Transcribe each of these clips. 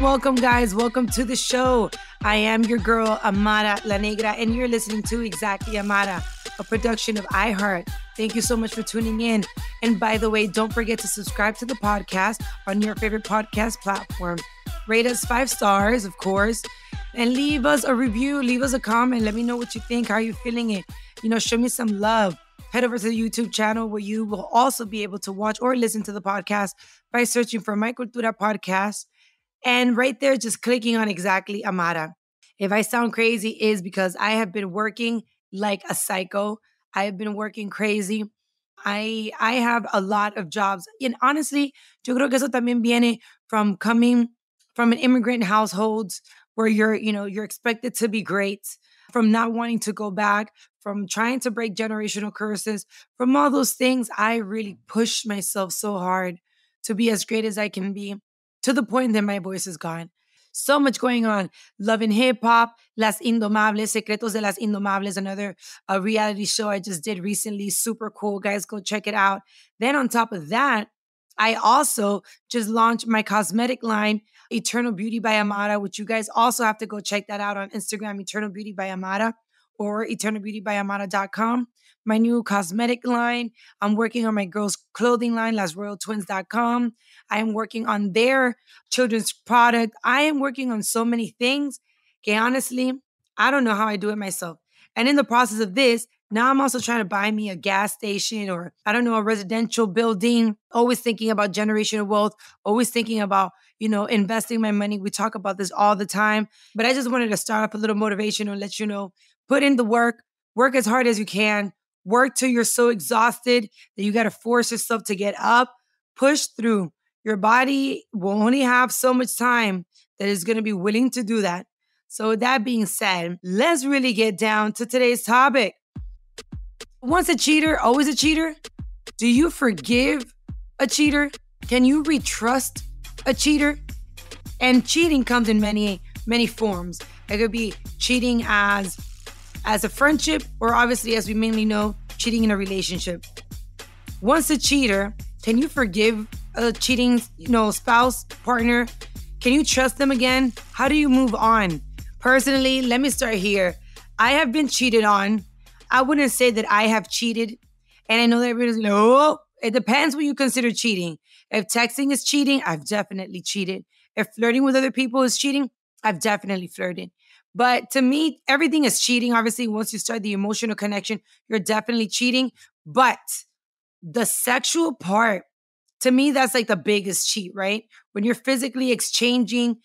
Welcome, guys. Welcome to the show. I am your girl, Amara La Negra, and you're listening to Exactly Amara, a production of iHeart. Thank you so much for tuning in. And by the way, don't forget to subscribe to the podcast on your favorite podcast platform. Rate us 5 stars, of course, and leave us a review. Leave us a comment. Let me know what you think. How are you feeling it? Show me some love. Head over to the YouTube channel where you will also be able to watch or listen to the podcast by searching for My Cultura podcast. And right there, just clicking on Exactly Amara. If I sound crazy, is because I have been working like a psycho. I have been working crazy. I have a lot of jobs. And honestly, yo creo que eso también viene from coming from an immigrant household where you're expected to be great, from not wanting to go back, from trying to break generational curses, from all those things. I really pushed myself so hard to be as great as I can be, to the point that my voice is gone. So much going on. Love and Hip Hop, Las Indomables, Secretos de las Indomables, another reality show I just did recently. Super cool. Guys, go check it out. Then on top of that, I also just launched my cosmetic line, Eternal Beauty by Amara, which you guys also have to go check that out on Instagram, Eternal Beauty by Amara, or eternalbeautybyamara.com. My new cosmetic line. I'm working on my girls' clothing line, lasroyaltwins.com. I am working on their children's product. I am working on so many things que honestly, I don't know how I do it myself. And in the process of this, now I'm also trying to buy me a gas station or, I don't know, a residential building. Always thinking about generational wealth, always thinking about, investing my money. We talk about this all the time. But I just wanted to start off a little motivation and let you know, put in the work as hard as you can, work till you're so exhausted that you got to force yourself to get up, push through. Your body will only have so much time that is going to be willing to do that. So with that being said, let's really get down to today's topic. Once a cheater, always a cheater? Do you forgive a cheater? Can you retrust a cheater? And cheating comes in many, many forms. It could be cheating as a friendship, or obviously, as we mainly know, cheating in a relationship. Once a cheater, can you forgive a cheating, spouse, partner? Can you trust them again? How do you move on? Personally, let me start here. I have been cheated on. I wouldn't say that I have cheated. And I know that everybody's like, oh, it depends what you consider cheating. If texting is cheating, I've definitely cheated. If flirting with other people is cheating, I've definitely flirted. But to me, everything is cheating. Obviously, once you start the emotional connection, you're definitely cheating. But the sexual part, to me, that's like the biggest cheat, right? When you're physically exchanging,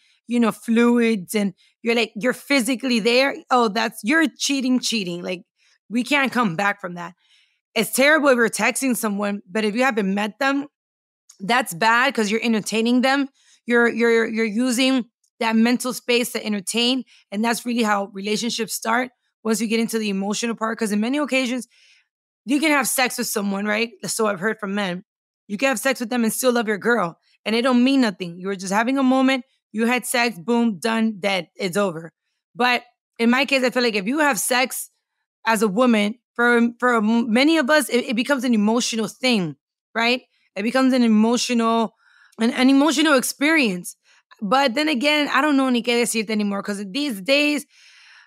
fluids and you're physically there. Oh, you're cheating. Like, we can't come back from that. It's terrible if you're texting someone, but if you haven't met them, that's bad because you're entertaining them. You're using that mental space to entertain. And that's really how relationships start once you get into the emotional part. Because in many occasions, you can have sex with someone, right? So I've heard from men. You can have sex with them and still love your girl. And it don't mean nothing. You were just having a moment. You had sex, boom, done, dead. It's over. But in my case, I feel like if you have sex as a woman, for many of us, it becomes an emotional thing, right? It becomes an emotional experience. But then again, I don't know ni qué decirte anymore, because these days,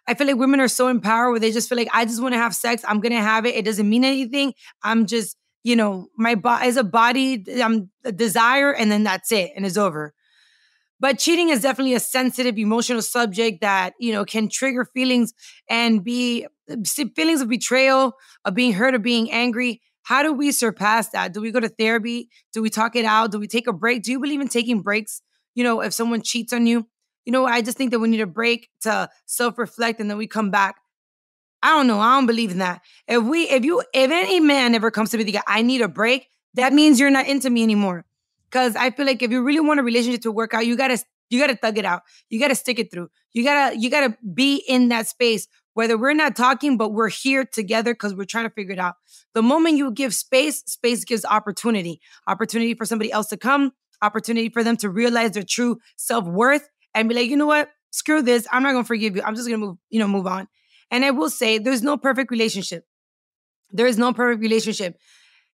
I feel like women are so empowered where they just feel like, I just want to have sex. I'm going to have it. It doesn't mean anything. I'm just, my body is a body, I'm a desire, and then that's it, and it's over. But cheating is definitely a sensitive, emotional subject that, can trigger feelings and be feelings of betrayal, of being hurt, of being angry. How do we surpass that? Do we go to therapy? Do we talk it out? Do we take a break? Do you believe in taking breaks? If someone cheats on you, I just think that we need a break to self-reflect and then we come back. I don't know. I don't believe in that. If any man ever comes to me thinking, I need a break, that means you're not into me anymore. Because I feel like if you really want a relationship to work out, you gotta thug it out. You gotta stick it through. You gotta be in that space. Whether we're not talking, but we're here together because we're trying to figure it out. The moment you give space gives opportunity. Opportunity for somebody else to come. Opportunity for them to realize their true self-worth and be like, you know what? Screw this. I'm not gonna forgive you. I'm just gonna move on. And I will say, there's no perfect relationship. There is no perfect relationship.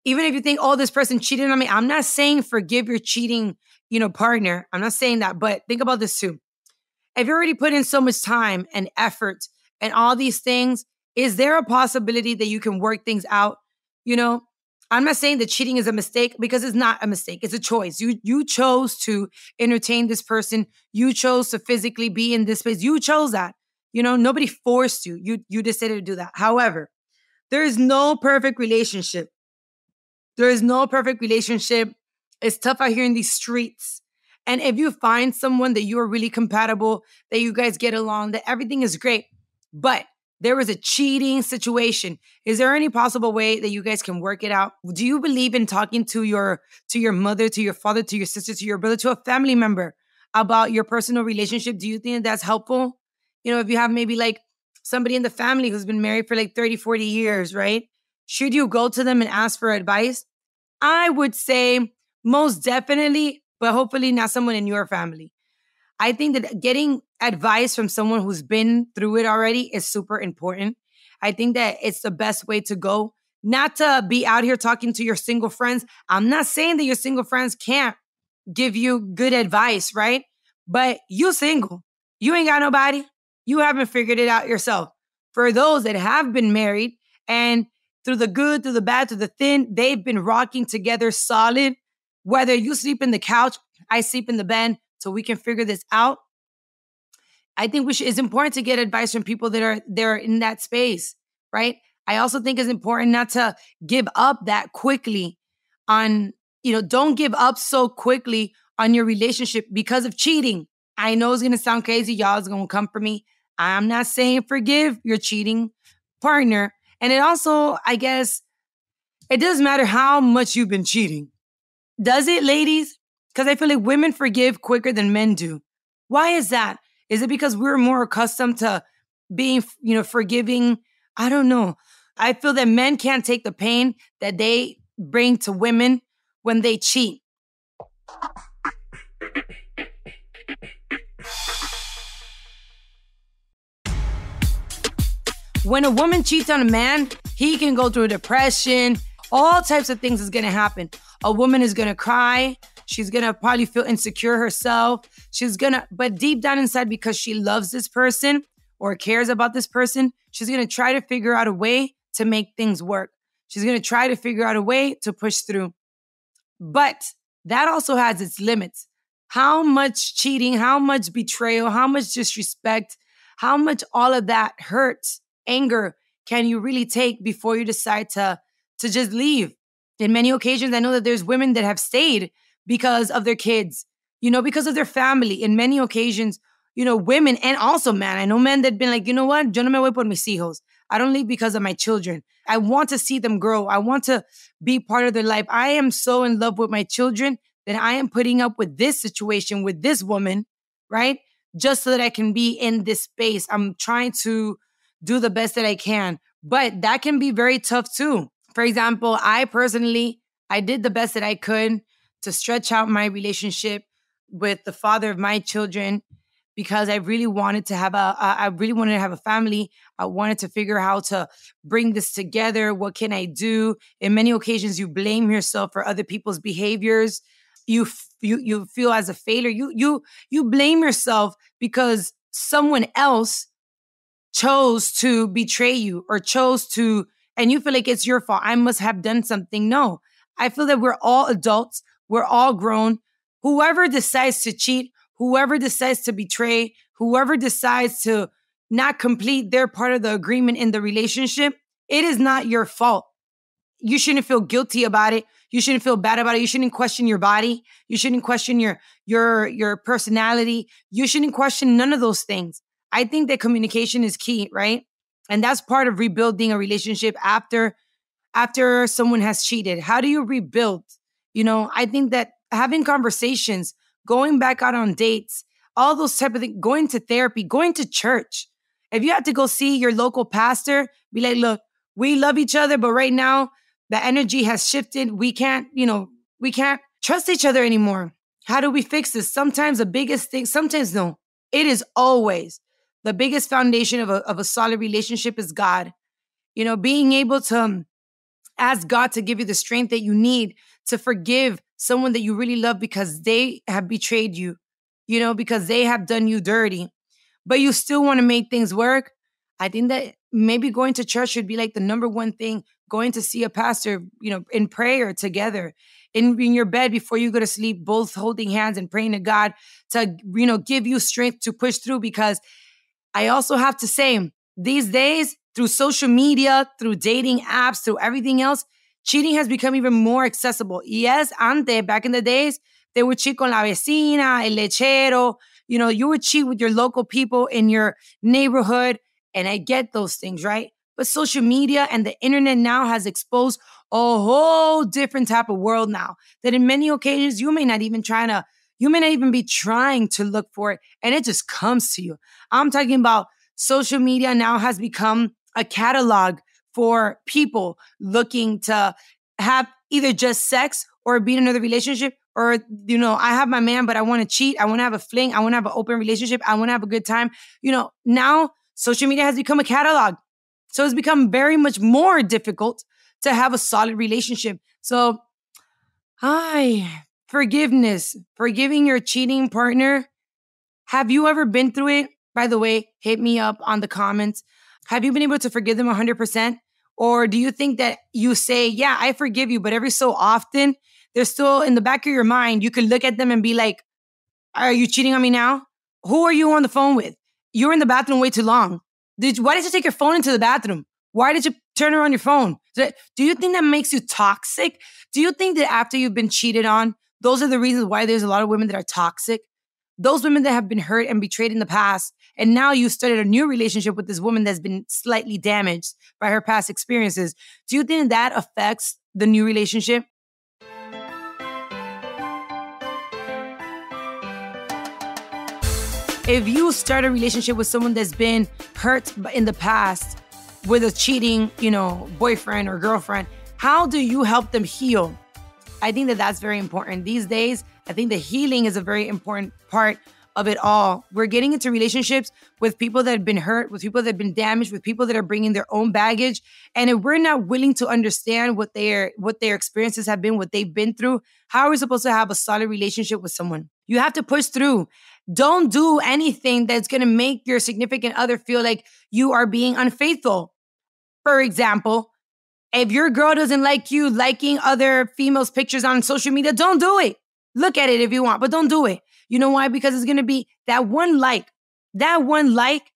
Even if you think, oh, this person cheated on me, I'm not saying forgive your cheating, partner. I'm not saying that, but think about this too. If you already put in so much time and effort and all these things, is there a possibility that you can work things out? You know, I'm not saying that cheating is a mistake, because it's not a mistake. It's a choice. You chose to entertain this person. You chose to physically be in this space. You chose that. Nobody forced you. You decided to do that. However, there is no perfect relationship. There is no perfect relationship. It's tough out here in these streets. And if you find someone that you are really compatible, that you guys get along, that everything is great, but there is a cheating situation, is there any possible way that you guys can work it out? Do you believe in talking to your mother, to your father, to your sister, to your brother, to a family member about your personal relationship? Do you think that that's helpful? If you have maybe like somebody in the family who's been married for like 30, 40 years, right? Should you go to them and ask for advice? I would say most definitely, but hopefully not someone in your family. I think that getting advice from someone who's been through it already is super important. I think that it's the best way to go, not to be out here talking to your single friends. I'm not saying that your single friends can't give you good advice, right? But you single. You ain't got nobody. You haven't figured it out yourself. For those that have been married and through the good, through the bad, through the thin, they've been rocking together solid. Whether you sleep in the couch, I sleep in the bed, so we can figure this out. I think it's important to get advice from people that are there in that space, right? I also think it's important not to give up that quickly on, don't give up so quickly on your relationship because of cheating. I know it's going to sound crazy. Y'all is going to come for me. I'm not saying forgive your cheating partner. And it also, I guess, it doesn't matter how much you've been cheating. Does it, ladies? Because I feel like women forgive quicker than men do. Why is that? Is it because we're more accustomed to being, forgiving? I don't know. I feel that men can't take the pain that they bring to women when they cheat. When a woman cheats on a man, he can go through depression. All types of things is going to happen. A woman is going to cry. She's going to probably feel insecure herself. But deep down inside, because she loves this person or cares about this person, she's going to try to figure out a way to make things work. She's going to try to figure out a way to push through. But that also has its limits. How much cheating, how much betrayal, how much disrespect, how much all of that hurts, anger can you really take before you decide to just leave? In many occasions, I know that there's women that have stayed because of their kids, because of their family. In many occasions, women and also men. I know men that have been like, you know what? Yo no me voy por mis hijos. I don't leave because of my children. I want to see them grow. I want to be part of their life. I am so in love with my children that I am putting up with this situation with this woman, right? Just so that I can be in this space. I'm trying to do the best that I can. But that can be very tough too. For example, I did the best that I could to stretch out my relationship with the father of my children because I really wanted to have a family. I wanted to figure out how to bring this together. What can I do? In many occasions, you blame yourself for other people's behaviors. You feel as a failure. You blame yourself because someone else chose to betray you or and you feel like it's your fault. I must have done something. No, I feel that we're all adults. We're all grown. Whoever decides to cheat, whoever decides to betray, whoever decides to not complete their part of the agreement in the relationship, it is not your fault. You shouldn't feel guilty about it. You shouldn't feel bad about it. You shouldn't question your body. You shouldn't question your personality. You shouldn't question none of those things. I think that communication is key, right? And that's part of rebuilding a relationship after someone has cheated. How do you rebuild? I think that having conversations, going back out on dates, all those type of things, going to therapy, going to church. If you have to go see your local pastor, be like, look, we love each other, but right now the energy has shifted. We can't trust each other anymore. How do we fix this? Sometimes the biggest thing, sometimes no, it is always the biggest foundation of a solid relationship is God. Being able to Ask God to give you the strength that you need to forgive someone that you really love because they have betrayed you, because they have done you dirty, but you still want to make things work. I think that maybe going to church should be like the number one thing, going to see a pastor, in prayer together in your bed before you go to sleep, both holding hands and praying to God to, give you strength to push through. Because I also have to say, these days, through social media, through dating apps, through everything else, cheating has become even more accessible. Yes, back in the days, they would cheat con la vecina, el lechero. You would cheat with your local people in your neighborhood. And I get those things, right? But social media and the internet now has exposed a whole different type of world now that in many occasions you may not even be trying to look for it, and it just comes to you. I'm talking about social media now has become a catalog for people looking to have either just sex or be in another relationship, or, I have my man, but I want to cheat. I want to have a fling. I want to have an open relationship. I want to have a good time. Now social media has become a catalog. So it's become very much more difficult to have a solid relationship. So, forgiveness, forgiving your cheating partner. Have you ever been through it? By the way, hit me up on the comments. Have you been able to forgive them 100%? Or do you think that you say, yeah, I forgive you, but every so often, they're still in the back of your mind, you could look at them and be like, are you cheating on me now? Who are you on the phone with? You were in the bathroom way too long. Why did you take your phone into the bathroom? Why did you turn around your phone? Do you think that makes you toxic? Do you think that after you've been cheated on, those are the reasons why there's a lot of women that are toxic? Those women that have been hurt and betrayed in the past, and now you started a new relationship with this woman that's been slightly damaged by her past experiences. Do you think that affects the new relationship? If you start a relationship with someone that's been hurt in the past with a cheating, boyfriend or girlfriend, how do you help them heal? I think that that's very important. These days, I think the healing is a very important part of it all. We're getting into relationships with people that have been hurt, with people that have been damaged, with people that are bringing their own baggage. And if we're not willing to understand what their experiences have been, what they've been through, how are we supposed to have a solid relationship with someone? You have to push through. Don't do anything that's going to make your significant other feel like you are being unfaithful. For example, if your girl doesn't like you liking other females' pictures on social media, don't do it. Look at it if you want, but don't do it. You know why? Because it's going to be that one like. That one like,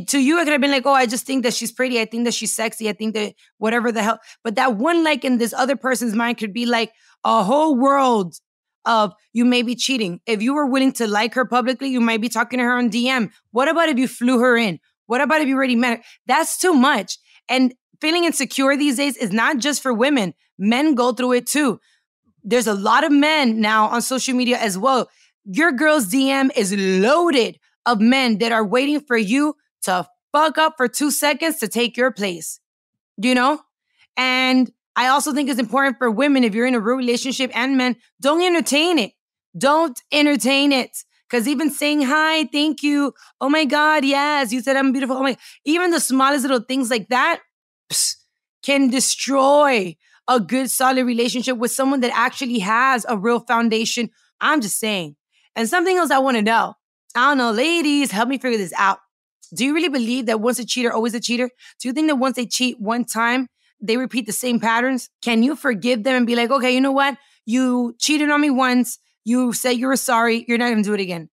to you, it could have been like, oh, I just think that she's pretty. I think that she's sexy. I think that whatever the hell. But that one like in this other person's mind could be like a whole world of you may be cheating. If you were willing to like her publicly, you might be talking to her on DM. What about if you flew her in? What about if you already met her? That's too much. And feeling insecure these days is not just for women. Men go through it too. There's a lot of men now on social media as well. Your girl's DM is loaded of men that are waiting for you to fuck up for 2 seconds to take your place. And I also think it's important for women, if you're in a real relationship, and men, don't entertain it. Don't entertain it. Because even saying hi, thank you, oh my God, yes, you said I'm beautiful. Oh my, even the smallest little things like that can destroy a good, solid relationship with someone that actually has a real foundation. I'm just saying. And something else I want to know. I don't know, ladies, help me figure this out. Do you really believe that once a cheater, always a cheater? Do you think that once they cheat one time, they repeat the same patterns? Can you forgive them and be like, okay, you know what? You cheated on me once. You said you were sorry. You're not going to do it again.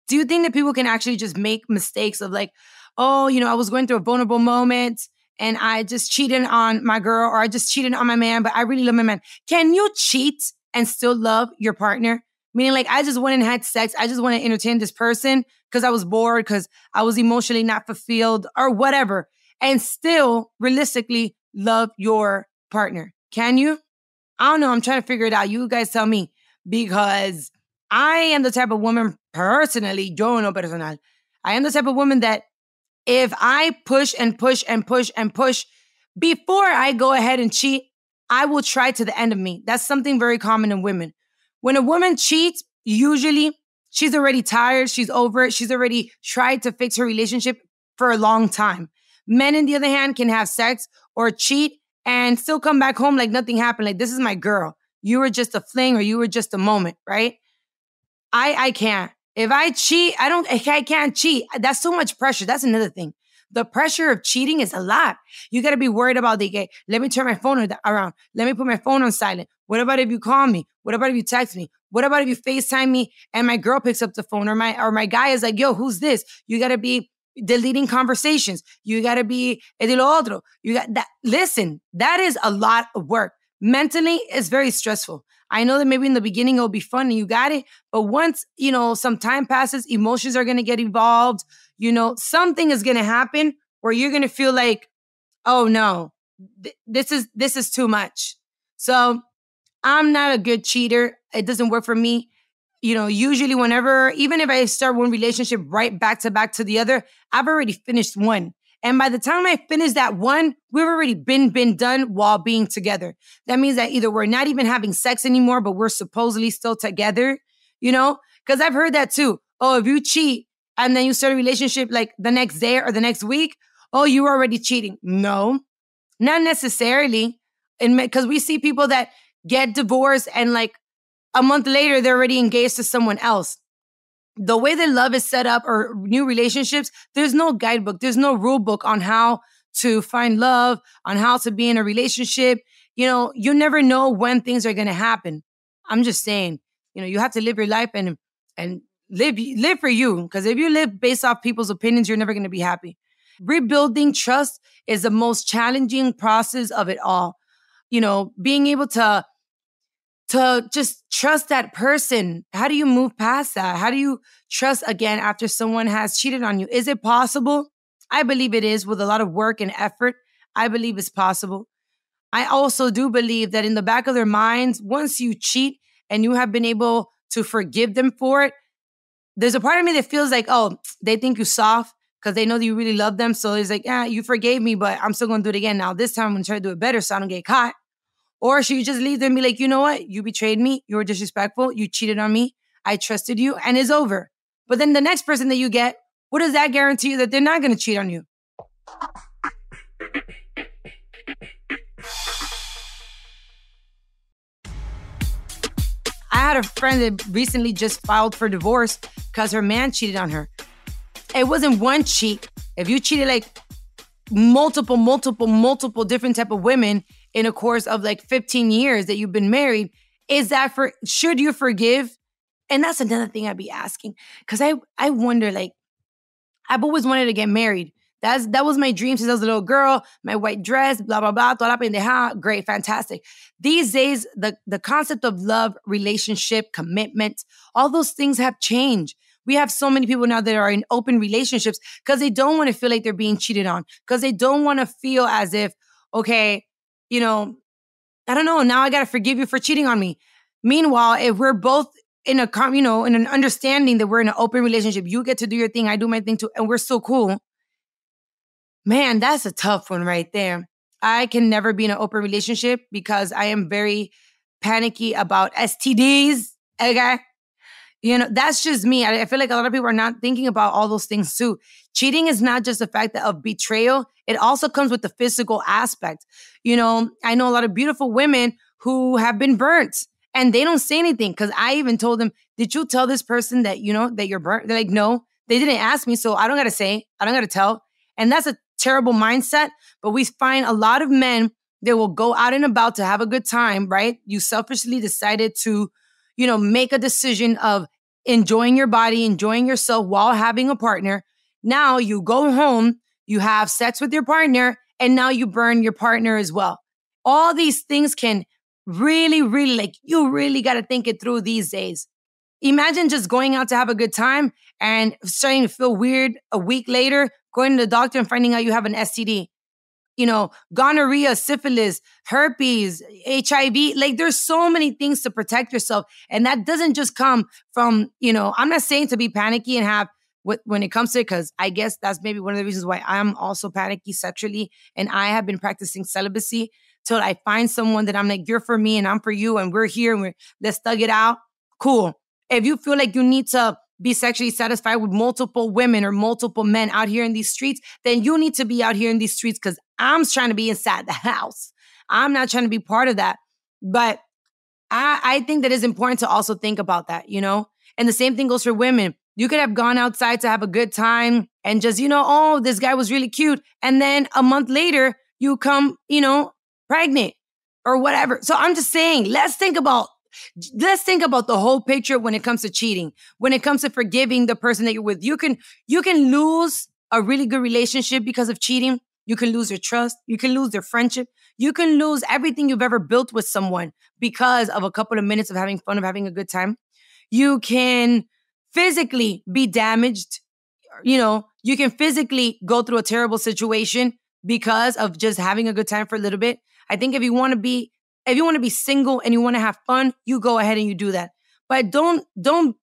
Do you think that people can actually just make mistakes of like, oh, I was going through a vulnerable moment and I just cheated on my girl, or I just cheated on my man, but I really love my man. Can you cheat and still love your partner? Meaning like, I just went and had sex. I just want to entertain this person because I was bored, because I was emotionally not fulfilled or whatever, and still realistically love your partner. Can you? I don't know. I'm trying to figure it out. You guys tell me, because I am the type of woman personally, yo no personal. I am the type of woman that if I push and push and push and push before I go ahead and cheat, I will try to the end of me. That's something very common in women. When a woman cheats, usually she's already tired. She's over it. She's already tried to fix her relationship for a long time. Men, on the other hand, can have sex or cheat and still come back home like nothing happened. Like, this is my girl. You were just a fling or you were just a moment, right? I can't. If I cheat, I can't cheat. That's so much pressure. That's another thing. The pressure of cheating is a lot. You got to be worried about let me turn my phone around. Let me put my phone on silent. What about if you call me? What about if you text me? What about if you FaceTime me and my girl picks up the phone or my guy is like, yo, who's this? You got to be deleting conversations. You got to be de lo otro. You got that. Listen, that is a lot of work. Mentally, it's very stressful. I know that maybe in the beginning it'll be fun and you got it, but once, some time passes, emotions are going to get involved. Something is going to happen where you're going to feel like, oh no, this is too much. So I'm not a good cheater. It doesn't work for me. Usually even if I start one relationship right back to the other, I've already finished one. And by the time I finish that one, we've already been done while being together. That means that either we're not even having sex anymore, but we're supposedly still together, because I've heard that too. Oh, if you cheat and then you start a relationship like the next day or the next week, oh, you were already cheating. No, not necessarily. And because we see people that get divorced and like a month later, they're already engaged to someone else. The way that love is set up or new relationships, there's no guidebook. There's no rule book on how to find love, on how to be in a relationship. You never know when things are going to happen. I'm just saying, you have to live your life and live for you. Because if you live based off people's opinions, you're never going to be happy. Rebuilding trust is the most challenging process of it all. Being able to just trust that person. How do you move past that? How do you trust again after someone has cheated on you? Is it possible? I believe it is with a lot of work and effort. I believe it's possible. I also do believe that in the back of their minds, once you cheat and you have been able to forgive them for it, there's a part of me that feels like, oh, they think you soft because they know that you really love them. So it's like, you forgave me, but I'm still going to do it again. Now, this time I'm going to try to do it better so I don't get caught. Or should you just leave them and be like, you know what? You betrayed me. You were disrespectful. You cheated on me. I trusted you and it's over. But then the next person that you get, what does that guarantee you that they're not going to cheat on you? I had a friend that recently just filed for divorce because her man cheated on her. It wasn't one cheat. If you cheated like multiple different type of women in a course of like 15 years that you've been married, should you forgive? And that's another thing I'd be asking. Because I wonder, like, I've always wanted to get married. That was my dream since I was a little girl, my white dress, blah, blah, blah, toda la pendeja. Great, fantastic. These days, the concept of love, relationship, commitment, all those things have changed. We have so many people now that are in open relationships because they don't want to feel like they're being cheated on, because they don't want to feel as if, okay, I don't know, now I got to forgive you for cheating on me. Meanwhile, if we're both in in an understanding that we're in an open relationship, you get to do your thing, I do my thing too, and we're still cool. Man, that's a tough one right there. I can never be in an open relationship because I am very panicky about STDs. Okay. That's just me. I feel like a lot of people are not thinking about all those things too. Cheating is not just the fact of betrayal. It also comes with the physical aspect. I know a lot of beautiful women who have been burnt and they don't say anything because I even told them, did you tell this person that, that you're burnt? They're like, no, they didn't ask me. So I don't got to say, I don't got to tell. And that's a terrible mindset. But we find a lot of men that will go out and about to have a good time, right? You selfishly decided to make a decision of enjoying your body, enjoying yourself while having a partner. Now you go home, you have sex with your partner, and now you burn your partner as well. All these things can really, really, you really got to think it through these days. Imagine just going out to have a good time and starting to feel weird a week later, going to the doctor and finding out you have an STD. Gonorrhea, syphilis, herpes, HIV. Like, there's so many things to protect yourself. And that doesn't just come from, I'm not saying to be panicky and have when it comes to it, because I guess that's maybe one of the reasons why I'm also panicky sexually. And I have been practicing celibacy till I find someone that I'm like, you're for me and I'm for you. And we're here and let's thug it out. Cool. If you feel like you need to be sexually satisfied with multiple women or multiple men out here in these streets, then you need to be out here in these streets because I'm trying to be inside the house. I'm not trying to be part of that. But I think that it's important to also think about that, And the same thing goes for women. You could have gone outside to have a good time and just, oh, this guy was really cute. And then a month later, you come, pregnant or whatever. So I'm just saying, let's think about the whole picture when it comes to cheating, when it comes to forgiving the person that you're with. You can lose a really good relationship because of cheating. You can lose your trust. You can lose their friendship. You can lose everything you've ever built with someone because of a couple of minutes of having fun, of having a good time. You can physically be damaged. You can physically go through a terrible situation because of just having a good time for a little bit. I think if you want to be single and you want to have fun, you go ahead and you do that. But don't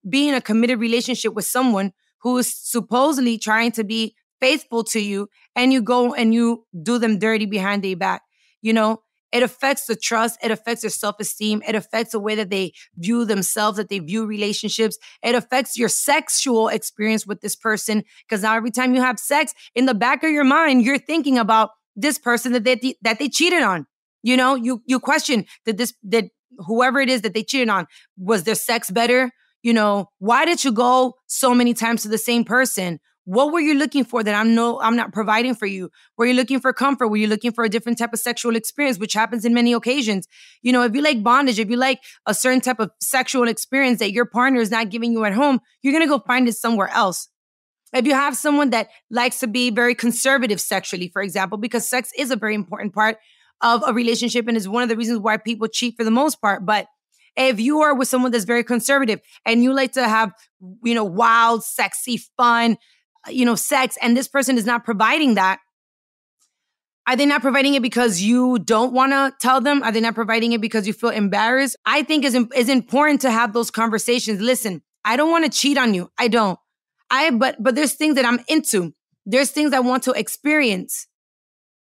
be in a committed relationship with someone who is supposedly trying to be faithful to you, and you go and you do them dirty behind their back. It affects the trust. It affects their self-esteem. It affects the way that they view themselves, that they view relationships. It affects your sexual experience with this person, because now every time you have sex, in the back of your mind, you're thinking about this person that they cheated on. You question, did whoever it is that they cheated on, was their sex better? Why did you go so many times to the same person? What were you looking for that I'm not providing for you? Were you looking for comfort? Were you looking for a different type of sexual experience, which happens in many occasions? If you like bondage, if you like a certain type of sexual experience that your partner is not giving you at home, you're going to go find it somewhere else. If you have someone that likes to be very conservative sexually, for example, because sex is a very important part of a relationship and is one of the reasons why people cheat for the most part. But if you are with someone that's very conservative and you like to have, wild, sexy, fun, sex, and this person is not providing that, are they not providing it because you don't want to tell them? Are they not providing it because you feel embarrassed? I think it's important to have those conversations. Listen, I don't want to cheat on you. I don't. But there's things that I'm into. There's things I want to experience.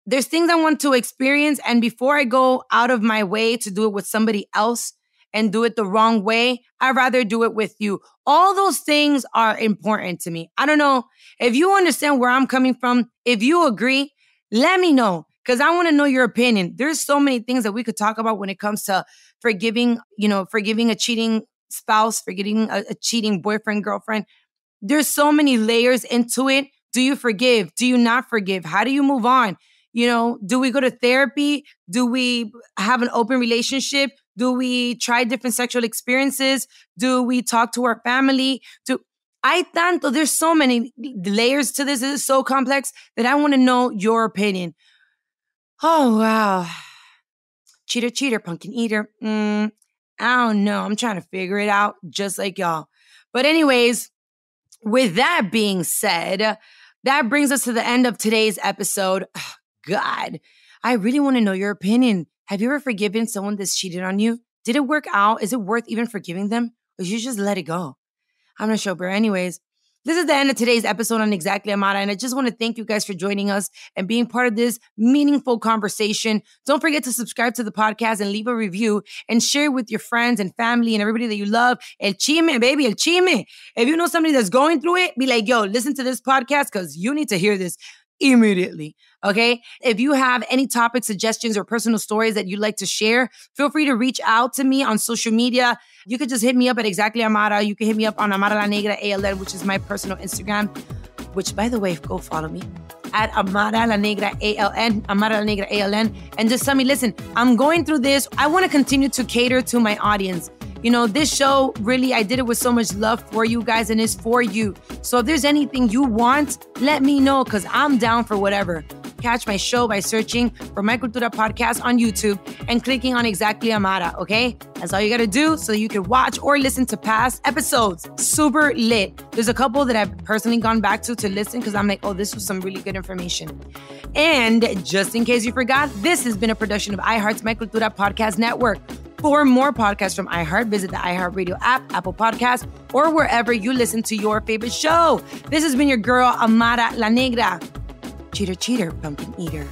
And before I go out of my way to do it with somebody else and do it the wrong way, I'd rather do it with you. All those things are important to me. I don't know if you understand where I'm coming from. If you agree, let me know, because I want to know your opinion. There's so many things that we could talk about when it comes to forgiving a cheating spouse, forgiving a cheating boyfriend, girlfriend. There's so many layers into it. Do you forgive? Do you not forgive? How do you move on? Do we go to therapy? Do we have an open relationship? Do we try different sexual experiences? Do we talk to our family? There's so many layers to this. It is so complex that I want to know your opinion. Oh, wow. Cheater, pumpkin eater. I don't know. I'm trying to figure it out just like y'all. But anyways, with that being said, that brings us to the end of today's episode. God, I really want to know your opinion. Have you ever forgiven someone that's cheated on you? Did it work out? Is it worth even forgiving them? Or you just let it go? I'm not sure, but anyways, this is the end of today's episode on Exactly Amara, and I just want to thank you guys for joining us and being part of this meaningful conversation. Don't forget to subscribe to the podcast and leave a review and share it with your friends and family and everybody that you love. El chisme, baby, el chisme. If you know somebody that's going through it, be like, yo, listen to this podcast because you need to hear this immediately. Okay. If you have any topic suggestions or personal stories that you'd like to share, feel free to reach out to me on social media. You could just hit me up at Exactly Amara. You can hit me up on Amara La Negra ALN, which is my personal Instagram, which, by the way, go follow me at Amara La Negra ALN, Amara La Negra ALN, and just tell me, listen, I'm going through this. I want to continue to cater to my audience. This show, really, I did it with so much love for you guys, and it's for you. So if there's anything you want, let me know, because I'm down for whatever. Catch my show by searching for My Cultura podcast on YouTube and clicking on Exactly Amara, okay? That's all you got to do so you can watch or listen to past episodes. Super lit. There's a couple that I've personally gone back to listen because I'm like, oh, this was some really good information. And just in case you forgot, this has been a production of iHeart's My Cultura podcast network. For more podcasts from iHeart, visit the iHeartRadio app, Apple Podcasts, or wherever you listen to your favorite show. This has been your girl, Amara La Negra. Cheater, pumpkin eater.